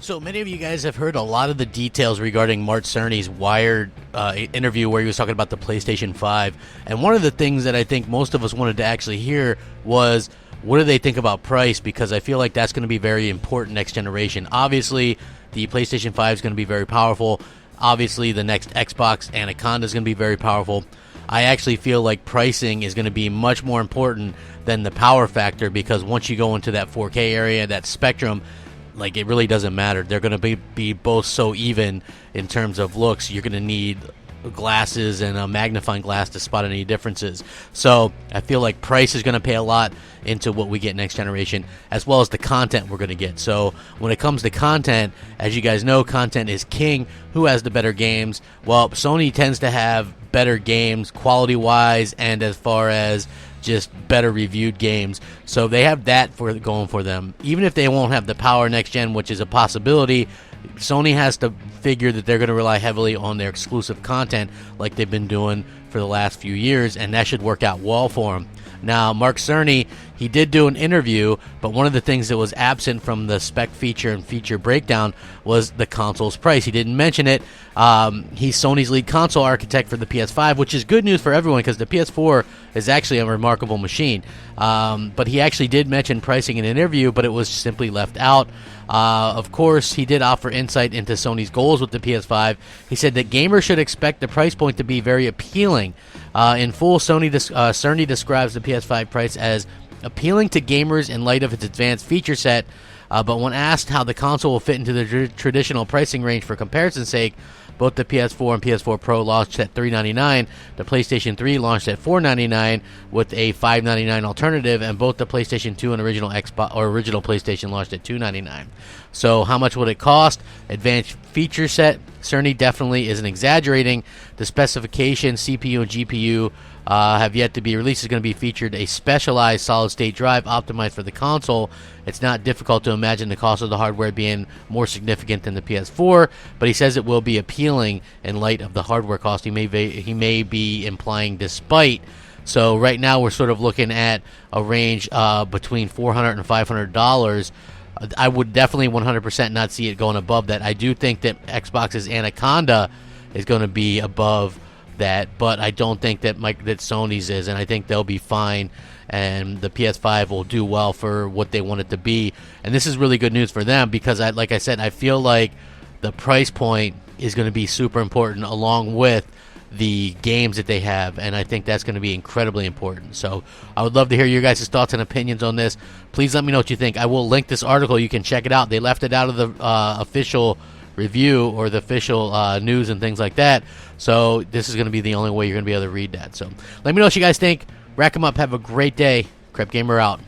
So many of you guys have heard a lot of the details regarding Mark Cerny's Wired interview where he was talking about the PlayStation 5. And one of the things that I think most of us wanted to actually hear was, what do they think about price? Because I feel like that's going to be very important next generation. Obviously, the PlayStation 5 is going to be very powerful. Obviously, the next Xbox Anaconda is going to be very powerful. I actually feel like pricing is going to be much more important than the power factor, because once you go into that 4K area, that spectrum, like, it really doesn't matter. They're going to be both so even in terms of looks. You're going to need glasses and a magnifying glass to spot any differences. So I feel like price is going to pay a lot into what we get next generation, as well as the content we're going to get. So when it comes to content, as you guys know, content is king. Who has the better games? Well, Sony tends to have better games quality-wise and as far as just better reviewed games. So they have that for going for them. Even if they won't have the power next gen, which is a possibility, Sony has to figure that they're going to rely heavily on their exclusive content like they've been doing for the last few years, and that should work out well for them. Now, Mark Cerny, he did do an interview, but one of the things that was absent from the spec feature and feature breakdown was the console's price. He didn't mention it. He's Sony's lead console architect for the PS5, which is good news for everyone because the PS4 is actually a remarkable machine. But he actually did mention pricing in an interview, but it was simply left out. Of course, he did offer insight into Sony's goals with the PS5. He said that gamers should expect the price point to be very appealing. In full, Cerny describes the PS5 price as appealing to gamers in light of its advanced feature set, but when asked how the console will fit into the traditional pricing range for comparison's sake, both the PS4 and PS4 Pro launched at $399. The PlayStation 3 launched at $499 with a $599 alternative, and both the PlayStation 2 and original PlayStation launched at $299. So how much would it cost? Advanced feature set, Cerny definitely isn't exaggerating. The specifications, CPU and GPU, have yet to be released. Is going to be featured a specialized solid-state drive optimized for the console. It's not difficult to imagine the cost of the hardware being more significant than the PS4, but he says it will be appealing in light of the hardware cost. He may be implying despite. So right now we're sort of looking at a range between $400 and $500. I would definitely 100% not see it going above that. I do think that Xbox's Anaconda is going to be above that, but I don't think that Sony's is, and I think they'll be fine, and the PS5 will do well for what they want it to be. And this is really good news for them because, like I said, I feel like the price point is going to be super important along with the games that they have, and I think that's going to be incredibly important. So I would love to hear your guys' thoughts and opinions on this. Please let me know what you think. I will link this article. You can check it out. They left it out of the official review or the official news and things like that. So this is going to be the only way you're going to be able to read that. So let me know what you guys think. Rack 'em up. Have a great day. Crapgamer out.